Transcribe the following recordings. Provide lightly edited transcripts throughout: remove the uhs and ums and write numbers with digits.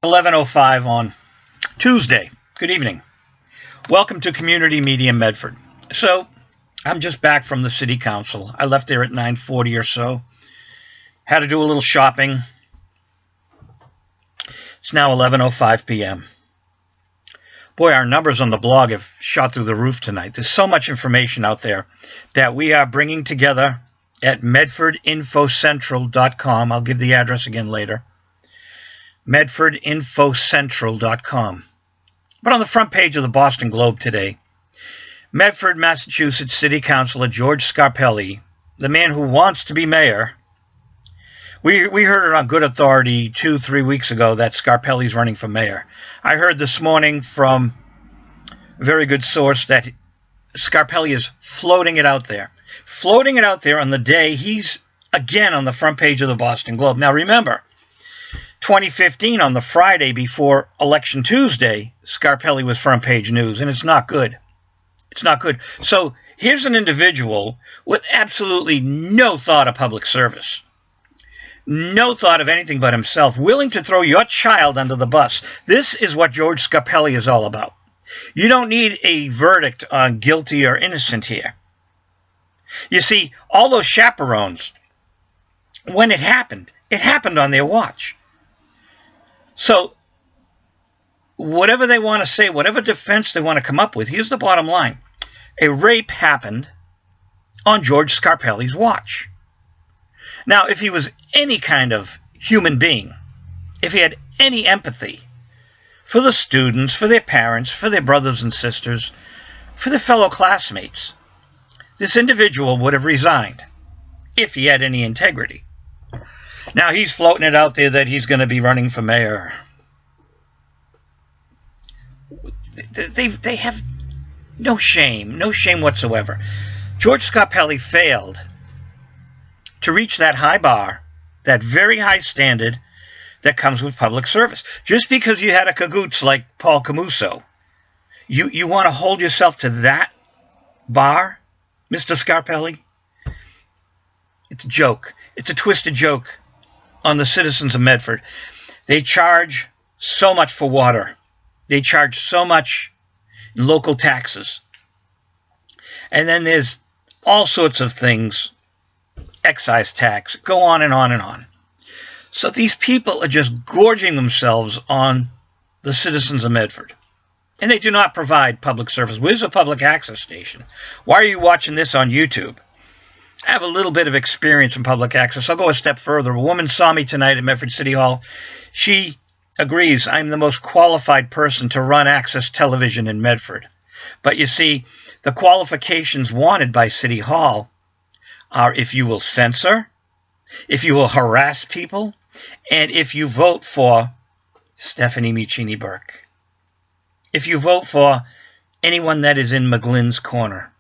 11:05 on Tuesday. Good evening. Welcome to Community Media Medford. So, I'm just back from the City Council. I left there at 9:40 or so. Had to do a little shopping. It's now 11:05 p.m. Boy, our numbers on the blog have shot through the roof tonight. There's so much information out there that we are bringing together at medfordinfocentral.com. I'll give the address again later. medfordinfocentral.com. But on the front page of the Boston Globe today, Medford, Massachusetts City Councilor George Scarpelli, the man who wants to be mayor. We heard it on good authority 2-3 weeks ago that Scarpelli's running for mayor. I heard this morning from a very good source that Scarpelli is floating it out there. Floating it out there on the day he's again on the front page of the Boston Globe. Now remember, 2015, on the Friday before Election Tuesday, Scarpelli was front page news, and it's not good. It's not good. So here's an individual with absolutely no thought of public service, no thought of anything but himself, willing to throw your child under the bus. This is what George Scarpelli is all about. You don't need a verdict on guilty or innocent here. You see, all those chaperones, when it happened on their watch. So, whatever they want to say, whatever defense they want to come up with, here's the bottom line. A rape happened on George Scarpelli's watch. Now, if he was any kind of human being, if he had any empathy for the students, for their parents, for their brothers and sisters, for their fellow classmates, this individual would have resigned if he had any integrity. Now, he's floating it out there that he's going to be running for mayor. They have no shame whatsoever. George Scarpelli failed to reach that high bar, that very high standard that comes with public service. Just because you had a cagoots like Paul Camuso, you want to hold yourself to that bar, Mr. Scarpelli? It's a joke. It's a twisted joke on the citizens of Medford. They charge so much for water. They charge so much in local taxes. And then there's all sorts of things, excise tax, go on and on and on. So these people are just gorging themselves on the citizens of Medford. And they do not provide public service. Where's a public access station? Why are you watching this on YouTube? I have a little bit of experience in public access. I'll go a step further. A woman saw me tonight at Medford City Hall. She agrees I'm the most qualified person to run access television in Medford. But you see, the qualifications wanted by City Hall are if you will censor, if you will harass people, and if you vote for Stephanie Muccini Burke. If you vote for anyone that is in McGlynn's corner.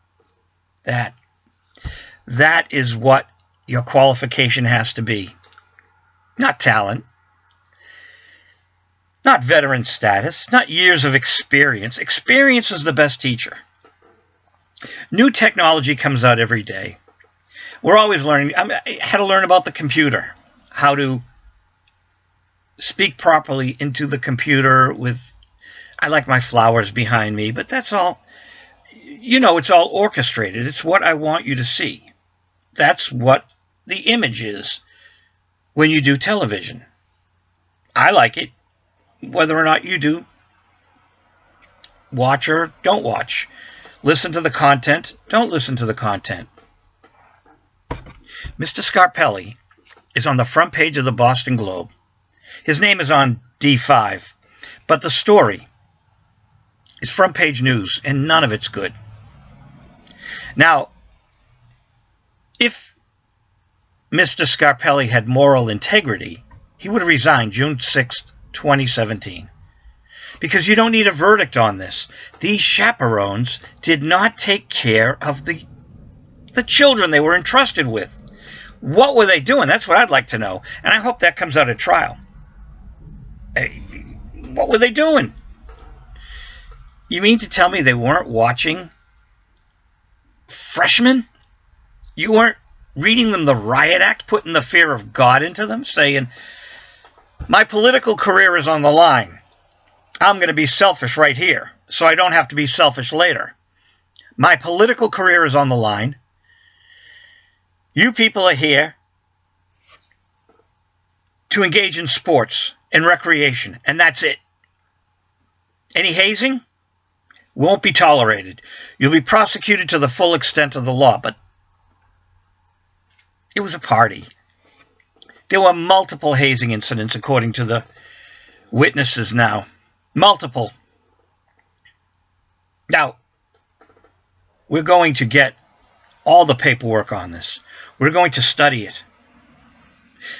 That is what your qualification has to be. Not talent. Not veteran status. Not years of experience. Experience is the best teacher. New technology comes out every day. We're always learning. I had to learn about the computer. How to speak properly into the computer with... I like my flowers behind me, but that's all... You know, it's all orchestrated. It's what I want you to see. That's what the image is when you do television. I like it, whether or not you do. Watch or don't watch. Listen to the content, don't listen to the content. Mr. Scarpelli is on the front page of the Boston Globe. His name is on D5, but the story is front page news, and none of it's good. Now, if Mr. Scarpelli had moral integrity, he would have resigned June 6, 2017. Because you don't need a verdict on this. These chaperones did not take care of the children they were entrusted with. What were they doing? That's what I'd like to know. And I hope that comes out at trial. What were they doing? You mean to tell me they weren't watching freshmen? You weren't reading them the riot act, putting the fear of God into them, saying, My political career is on the line. I'm going to be selfish right here, so I don't have to be selfish later. My political career is on the line. You people are here to engage in sports and recreation, and that's it. Any hazing won't be tolerated. You'll be prosecuted to the full extent of the law, but it was a party. There were multiple hazing incidents, according to the witnesses now. Multiple. Now, we're going to get all the paperwork on this. We're going to study it.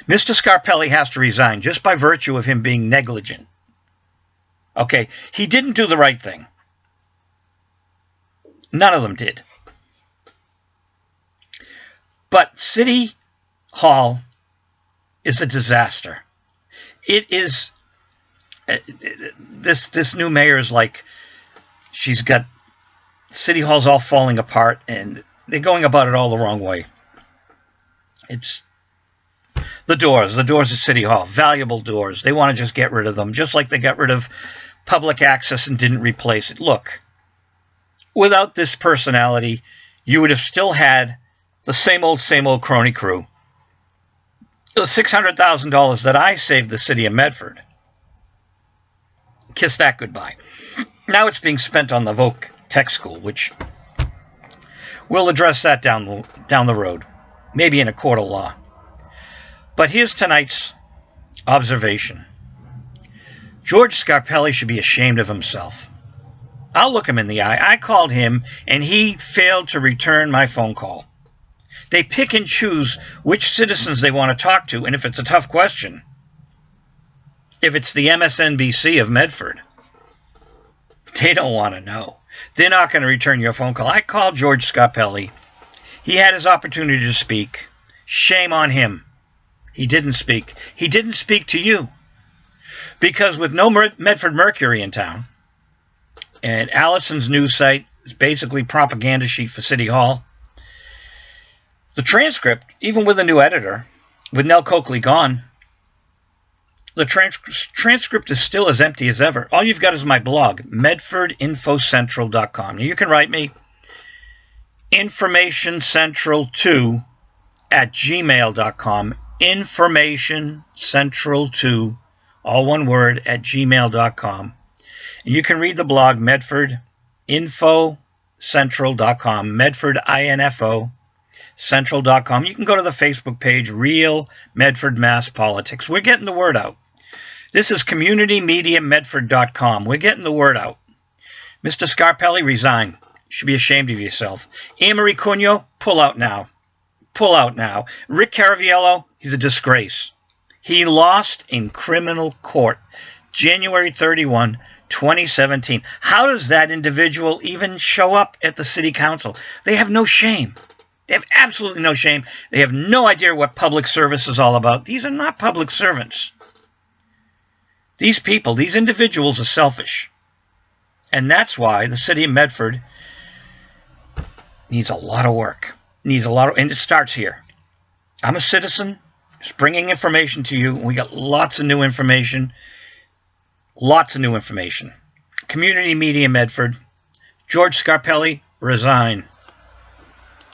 Mr. Scarpelli has to resign just by virtue of him being negligent. Okay, he didn't do the right thing. None of them did. But City Hall is a disaster. It is, this new mayor is like, she's got, City Hall's all falling apart, and they're going about it all the wrong way. It's the doors at City Hall, valuable doors. They want to just get rid of them, just like they got rid of public access and didn't replace it. Look, without this personality, you would have still had the same old crony crew. The $600,000 that I saved the city of Medford, kiss that goodbye. Now it's being spent on the Voc Tech School, which we'll address that down the road, maybe in a court of law. But here's tonight's observation. George Scarpelli should be ashamed of himself. I'll look him in the eye. I called him, and he failed to return my phone call. They pick and choose which citizens they want to talk to, and if it's a tough question, if it's the MSNBC of Medford, they don't want to know. They're not going to return your phone call. I called George Scarpelli. He had his opportunity to speak. Shame on him. He didn't speak. He didn't speak to you. Because with no Medford Mercury in town, and Allison's news site is basically propaganda sheet for City Hall, the transcript, even with a new editor, with Nell Coakley gone, the transcript is still as empty as ever. All you've got is my blog, medfordinfocentral.com. Now you can write me informationcentral2@gmail.com. informationcentral2, all one word, @gmail.com. And you can read the blog, medfordinfocentral.com, Medford, INFO, central.com. You can go to the Facebook page, Real Medford Mass Politics. We're getting the word out. This is communitymediamedford.com. We're getting the word out. Mr. Scarpelli, resign. You should be ashamed of yourself. Anne-Marie Cunha, pull out now. Pull out now. Rick Caraviello, he's a disgrace. He lost in criminal court January 31, 2017. How does that individual even show up at the city council? They have no shame. They have absolutely no shame. They have no idea what public service is all about. These are not public servants. These people, these individuals are selfish. And that's why the city of Medford needs a lot of work. And it starts here. I'm a citizen, just bringing information to you. We got lots of new information. Lots of new information. Community Media Medford. George Scarpelli, resign.